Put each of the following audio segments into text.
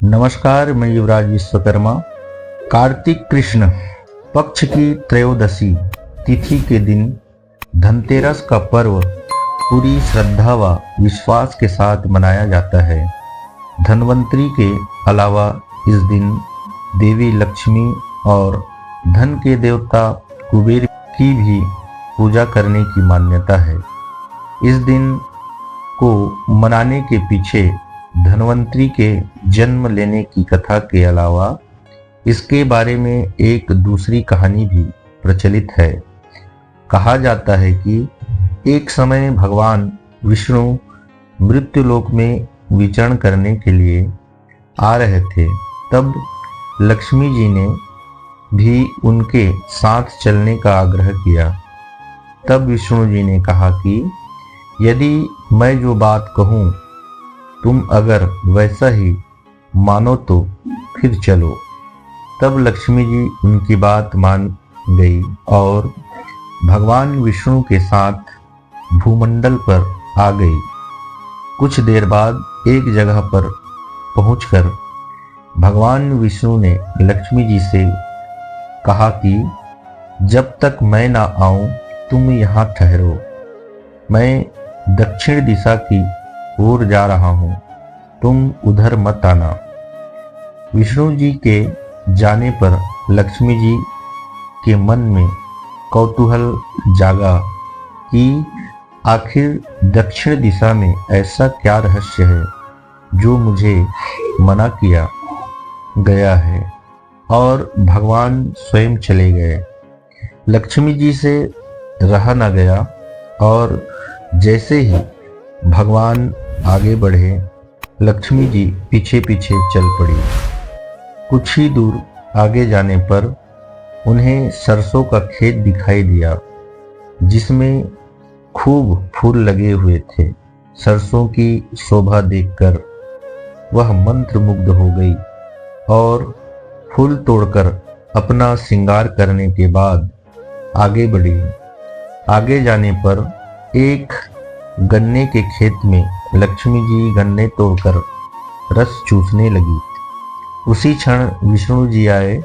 नमस्कार, मैं युवराज विश्वकर्मा। कार्तिक कृष्ण पक्ष की त्रयोदशी तिथि के दिन धनतेरस का पर्व पूरी श्रद्धा व विश्वास के साथ मनाया जाता है। धनवंतरी के अलावा इस दिन देवी लक्ष्मी और धन के देवता कुबेर की भी पूजा करने की मान्यता है। इस दिन को मनाने के पीछे धनवंतरी के जन्म लेने की कथा के अलावा इसके बारे में एक दूसरी कहानी भी प्रचलित है। कहा जाता है कि एक समय भगवान विष्णु मृत्युलोक में विचरण करने के लिए आ रहे थे। तब लक्ष्मी जी ने भी उनके साथ चलने का आग्रह किया। तब विष्णु जी ने कहा कि यदि मैं जो बात कहूँ तुम अगर वैसा ही मानो तो फिर चलो। तब लक्ष्मी जी उनकी बात मान गई और भगवान विष्णु के साथ भूमंडल पर आ गई। कुछ देर बाद एक जगह पर पहुंचकर भगवान विष्णु ने लक्ष्मी जी से कहा कि जब तक मैं ना आऊं तुम यहाँ ठहरो, मैं दक्षिण दिशा की ओर जा रहा हूं, तुम उधर मत आना। विष्णु जी के जाने पर लक्ष्मी जी के मन में कौतूहल जागा कि आखिर दक्षिण दिशा में ऐसा क्या रहस्य है जो मुझे मना किया गया है, और भगवान स्वयं चले गए। लक्ष्मी जी से रहा न गया और जैसे ही भगवान आगे बढ़े लक्ष्मी जी पीछे पीछे चल पड़ी। कुछ ही दूर आगे जाने पर उन्हें सरसों का खेत दिखाई दिया जिसमें खूब फूल लगे हुए थे। सरसों की शोभा देखकर वह मंत्रमुग्ध हो गई और फूल तोड़कर अपना श्रृंगार करने के बाद आगे बढ़ी। आगे जाने पर एक गन्ने के खेत में लक्ष्मी जी गन्ने तोड़कर रस चूसने लगी। उसी क्षण विष्णु जी आए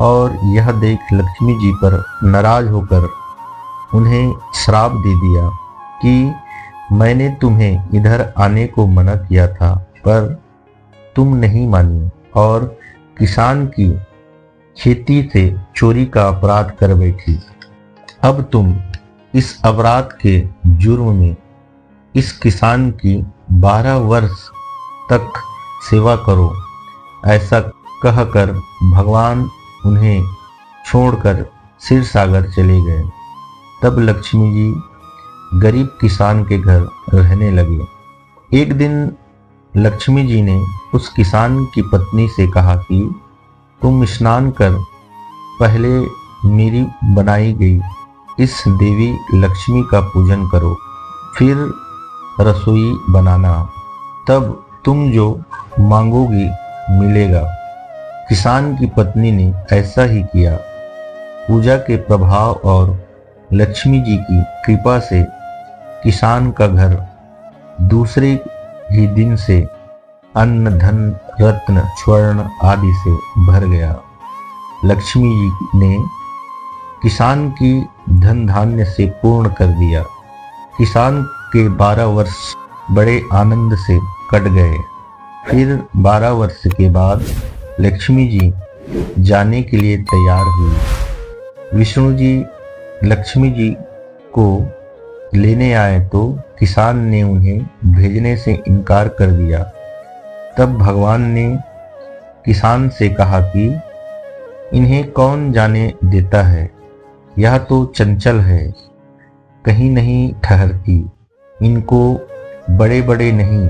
और यह देख लक्ष्मी जी पर नाराज होकर उन्हें श्राप दे दिया कि मैंने तुम्हें इधर आने को मना किया था पर तुम नहीं मानी और किसान की खेती से चोरी का अपराध कर बैठी। अब तुम इस अपराध के जुर्म में इस किसान की 12 वर्ष तक सेवा करो। ऐसा कहकर भगवान उन्हें छोड़कर क्षीर सागर चले गए। तब लक्ष्मी जी गरीब किसान के घर रहने लगे। एक दिन लक्ष्मी जी ने उस किसान की पत्नी से कहा कि तुम स्नान कर पहले मेरी बनाई गई इस देवी लक्ष्मी का पूजन करो, फिर रसोई बनाना, तब तुम जो मांगोगी मिलेगा। किसान की पत्नी ने ऐसा ही किया। पूजा के प्रभाव और लक्ष्मी जी की कृपा से किसान का घर दूसरे ही दिन से अन्न धन रत्न स्वर्ण आदि से भर गया। लक्ष्मी जी ने किसान की धन धान्य से पूर्ण कर दिया। किसान के 12 वर्ष बड़े आनंद से कट गए। फिर 12 वर्ष के बाद लक्ष्मी जी जाने के लिए तैयार हुई। विष्णु जी लक्ष्मी जी को लेने आए तो किसान ने उन्हें भेजने से इनकार कर दिया। तब भगवान ने किसान से कहा कि इन्हें कौन जाने देता है, यह तो चंचल है, कहीं नहीं ठहरती, इनको बड़े बड़े नहीं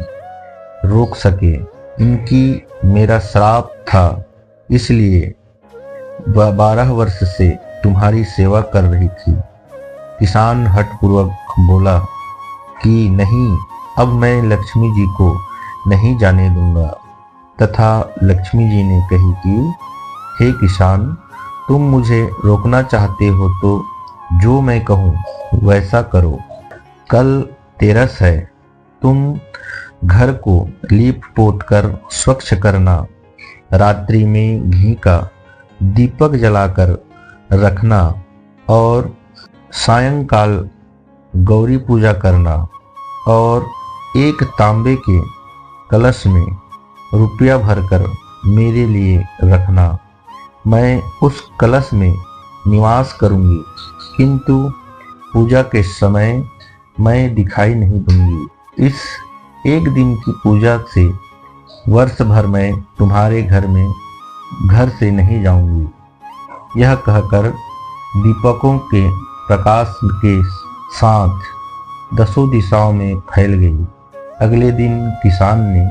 रोक सके। इनकी मेरा श्राप था, इसलिए 12 वर्ष से तुम्हारी सेवा कर रही थी। किसान हठपूर्वक बोला कि नहीं, अब मैं लक्ष्मी जी को नहीं जाने दूंगा। तथा लक्ष्मी जी ने कही कि हे किसान, तुम मुझे रोकना चाहते हो तो जो मैं कहूँ वैसा करो। कल तेरस है, तुम घर को लीप पोत कर स्वच्छ करना रात्रि में घी का दीपक जलाकर रखना और सायंकाल गौरी पूजा करना और एक तांबे के कलश में रुपया भरकर मेरे लिए रखना। मैं उस कलश में निवास करूंगी, किंतु पूजा के समय मैं दिखाई नहीं दूंगी। इस एक दिन की पूजा से वर्ष भर मैं तुम्हारे घर से नहीं जाऊंगी। यह कहकर दीपकों के प्रकाश के साथ 10 दिशाओं में फैल गई। अगले दिन किसान ने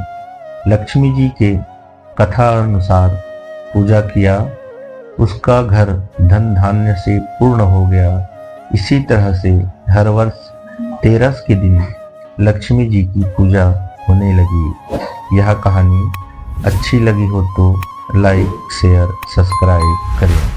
लक्ष्मी जी के कथा अनुसार पूजा किया। उसका घर धन धान्य से पूर्ण हो गया। इसी तरह से हर वर्ष 13 के दिन लक्ष्मी जी की पूजा होने लगी। यह कहानी अच्छी लगी हो तो लाइक, शेयर, सब्सक्राइब करें।